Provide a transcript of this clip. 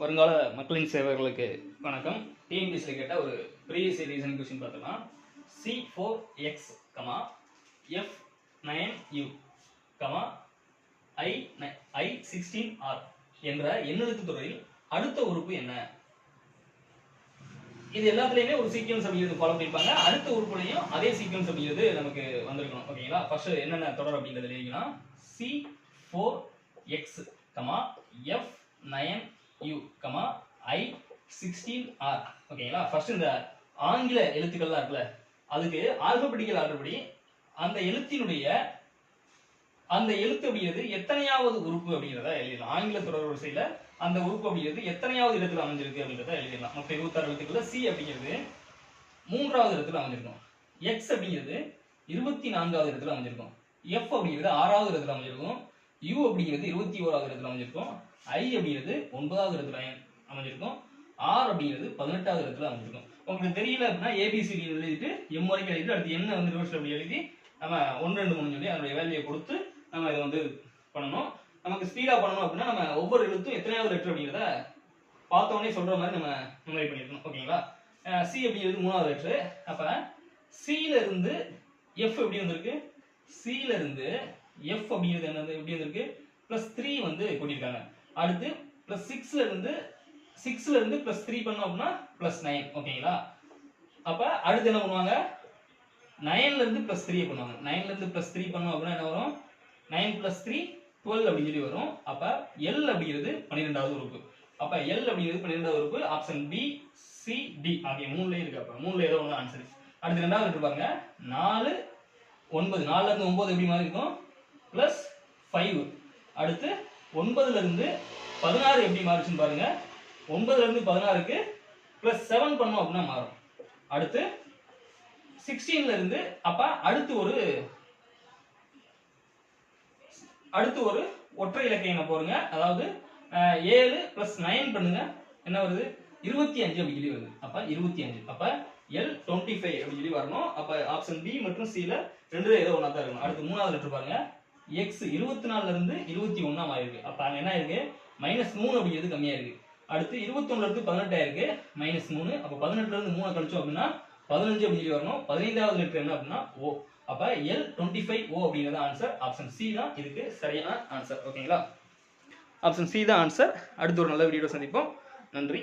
வருங்கால மக்களின் சேவர்களுக்கு வணக்கம். டிஎன்பிஎஸ்சியில் கேட்ட ஒரு ப்ரீவியஸ் ரீசனிங் கொஸ்டின் பார்த்தலாம். C4x, F9u, I16r என்ற எண்ணெழுத்து தொடரில் அடுத்த உறுப்பு என்ன? இது எல்லாத்துலயுமே ஒரு சீக்வன்ஸ் அப்படிங்கிறது ஃபாலோ பண்ணிருப்பாங்க. அடுத்த உறுப்புலையும் அதே சீக்வன்ஸ் அப்படிங்கிறது நமக்கு வந்திருக்கணும். ஓகேங்களா? ஃபர்ஸ்ட் என்னென்ன தொடர் அப்படிங்கிறது எழுதிக்கலாம். C4x, F9u, I16r. ஓகேங்களா? ஃபர்ஸ்ட் இந்த ஆங்கில எழுத்துக்கள்லாம் இருக்குல்ல, அதுக்கு ஆல்பபெட்டிக்கல் ஆர்டர் படி அந்த எழுத்து அப்படிங்கிறது எத்தனையாவது உறுப்பு அப்படிங்கிறத எழுதிடலாம். ஆங்கில தொடர் வரிசையில அந்த உறுப்பு அப்படிங்கிறது எத்தனையாவது இடத்துல அமைஞ்சிருக்கு அப்படிங்கிறத எழுதிடலாம். மொத்தம் 26 எழுத்துக்கள். சி அப்படிங்கிறது 3வது இடத்துல அமைஞ்சிருக்கும். எக்ஸ் அப்படிங்கிறது 24வது இடத்துல அமைஞ்சிருக்கும். எஃப் அப்படிங்கிறது 6வது இடத்துல அமைஞ்சிருக்கும். யூ அப்படிங்கிறது 21வது இடத்துல அமைஞ்சிருக்கும். ஐ அப்படிங்கிறது 9வது இடத்துல அமைஞ்சிருக்கும். ஆர் அப்படிங்கிறது 18வது இடத்துல அமைஞ்சிருக்கும். உங்களுக்கு தெரியல அப்படின்னா ஏபிசிடி எழுதிட்டு எம் வரைக்கும் எழுதிட்டு அடுத்து என்ன வந்து ரிவர்ஸ் அப்படி எழுதி நம்ம 1 2 3 சொல்லி அதனுடைய வேல்யூயை கொடுத்து நம்ம இதை வந்து பண்ணணும். நமக்கு ஸ்பீடா பண்ணணும் அப்படின்னா நம்ம ஒவ்வொரு எழுத்தும் எத்தனையாவது லெட்டர் அப்படிங்கிறத பார்த்தோன்னே சொல்ற மாதிரி நம்ம மெமரி பண்ணிருக்கணும். ஓகேங்களா? சி அப்படிங்கிறது 3வது லெட்டர். அப்ப சில இருந்து எஃப் எப்படி வந்திருக்கு? சில இருந்து எஃப் அப்படிங்கிறது என்ன எப்படி வந்திருக்கு? +3 வந்து கூட்டியிருக்காங்க. அடுத்து +6ல இருந்து +3 பண்ணோம் அப்படின்னா +9. ஓகேங்களா? அப்ப அடுத்து என்ன பண்ணுவாங்க? 9ல இருந்து +3 பண்ணுவாங்க. 9ல இருந்து +3 பண்ணோம் அப்படின்னா என்ன வரும்? 9 + 3 12 அப்படின்னு சொல்லி வரும். அப்ப L அப்படிங்கிறது 12வது உறுப்பு. அப்ப L அப்படிங்கிறது 12வது உறுப்பு. ஆப்ஷன் பி, சி, டி ஆகிய 3லயே இருக்கு. அப்ப 3ல ஏதோ ஒன்று ஆன்சர். அடுத்து 2வது லெட்டர் பாருங்க. 4 9. 4ல இருந்து 9 எப்படி மாதிரி இருக்கும்? +5. அடுத்து 9ல இருந்து 16 எப்படி மாறுச்சுன்னு பாருங்க. 9ல இருந்து 16க்கு +7 பண்ணோம் அப்படின்னா மாறும். அடுத்து 16ல இருந்து அப்ப அடுத்து ஒரு ஒற்றை இலக்க எண்ணை போடுங்க. அதாவது 7 + 9 பண்ணுங்க. என்ன வருது? 25 அப்படி சொல்லி வருது. அப்ப 25. அப்ப L25 அப்படி சொல்லி வரணும். அப்ப ஆப்ஷன் பி மற்றும் சி ல ரெண்டுல ஏதோ ஒண்ணா தான் இருக்கணும். அடுத்து 3வது லெட்டர் பாருங்க. x 24ல இருந்து 21 ஆயிருக்கு. அப்ப அங்க என்ன இருக்கு? -3 அப்படிங்கிறது கம்மியா இருக்கு. அடுத்து 21ல இருந்து 18 ஆயிருக்கு. -3. அப்ப 18ல இருந்து 3 கழிச்சோம் அப்படின்னா 15 அப்படி சொல்லி வரணும். 15வது லெட்டர் என்ன அப்படின்னா ஓ. அப்ப L25O அப்படிங்கிறது ஆன்சர். ஆப்ஷன் சி தான் இதுக்கு சரியான ஆன்சர். ஓகேங்களா? ஆப்ஷன் சி தான் ஆன்சர். அடுத்து ஒரு நல்ல வீடியோ சந்திப்போம். நன்றி.